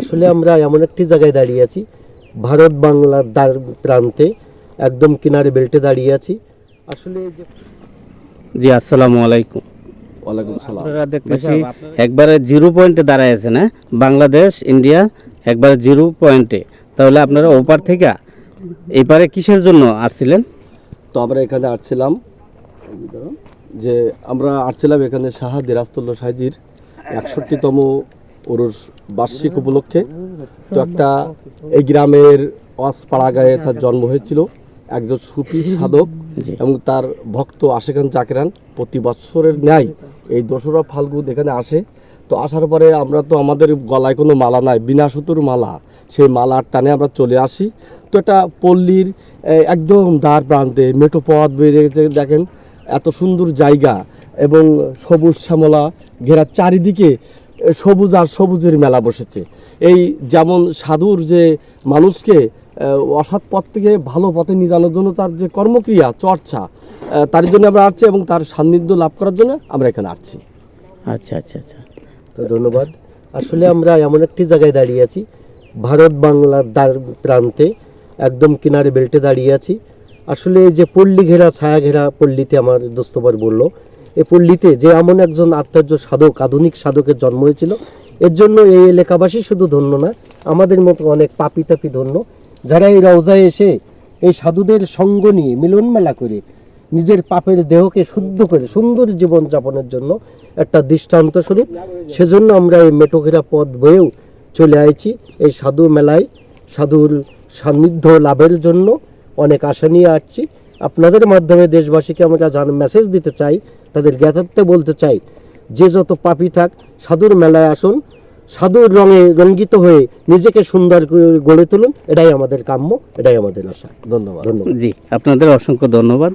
আসলে আমরা এমন একটি জায়গায় দাঁড়িয়ে আছি, ভারত বাংলার দ্বার প্রান্তে একদম কিনারে বেল্টে দাঁড়িয়ে আছি। আসলে যে জি, আসসালামু আলাইকুম। ওয়ালাইকুম সালাম। আপনারা দেখতেছি একবারে জিরো পয়েন্টে দাঁড়ায় আছেন, হ্যাঁ? বাংলাদেশ ইন্ডিয়া একবারে জিরো পয়েন্টে। তাহলে আপনারা ওপার থেকে এপারে কিসের জন্য আসছিলেন? তো আমরা এখানে আসছিলাম যে আমরা আসছিলাম এখানে শাহ দিরাজতুল্লাহ সাইজির 61তম ওরস বার্ষিক উপলক্ষে। তো একটা এই গ্রামের ওয়াসপাড়া গায়ে তার জন্ম হয়েছিল একজন সুফি সাধক জি। এবং তার ভক্ত আশেখান জাকেরান প্রতি বছরের ন্যায় এই 2রা ফাল্গুন এখানে আসে। তো আসার পরে আমরা তো আমাদের গলায় কোনো মালা নাই, বিনা সুতোর মালা, সেই মালার টানে আমরা চলে আসি। তো এটা পল্লীর একদম দ্বার প্রান্তে মেঠো পথ বেরিয়ে দেখেন, এত সুন্দর জায়গা এবং সবুজ শ্যামলা ঘেরা চারিদিকে সবুজ আর সবুজের মেলা বসেছে। এই যেমন সাধুর যে মানুষকে অসৎ পথ থেকে ভালো পথে নিয়ে যাওয়ার জন্য তার যে কর্মক্রিয়া চর্চা, তার জন্য আমরা আসছি এবং তার সান্নিধ্য লাভ করার জন্য আমরা এখানে আসছি। আচ্ছা আচ্ছা আচ্ছা। তো ধন্যবাদ। আসলে আমরা এমন একটি জায়গায় দাঁড়িয়ে আছি, ভারত বাংলার দ্বার প্রান্তে একদম কিনারে বেল্টে দাঁড়িয়ে আছি। আসলে এই যে পল্লী ঘেরা ছায়া ঘেরা পল্লীতে আমার দোস্তবার বলল, এই পল্লীতে যে এমন একজন আত্মার্য সাধক, আধুনিক সাধকের জন্ম হয়েছিল, এর জন্য এই এলাকাবাসী শুধু ধন্য না, আমাদের মতো অনেক পাপি তাপি ধন্য, যারা এই রওজায় এসে এই সাধুদের সঙ্গ নিয়ে মিলন মেলা করে নিজের পাপের দেহকে শুদ্ধ করে সুন্দর জীবন যাপনের জন্য একটা দৃষ্টান্ত স্বরূপ। সেজন্য আমরা এই মেটোঘেরা পথ বয়েও চলে আইছি এই সাধু মেলায়, সাধুর সান্নিধ্য লাভের জন্য অনেক আশা নিয়ে আসছি। আপনাদের মাধ্যমে দেশবাসীকে আমরা মেসেজ দিতে চাই, তাদের জ্ঞাতার্থে বলতে চাই, যে যত পাপী থাক সাধুর মেলায় আসুন, সাধুর রঙে রঙ্গিত হয়ে নিজেকে সুন্দর করে গড়ে তুলুন। এটাই আমাদের কাম্য, এটাই আমাদের আশা। ধন্যবাদ। ধন্যবাদ। জি, আপনাদের অসংখ্য ধন্যবাদ।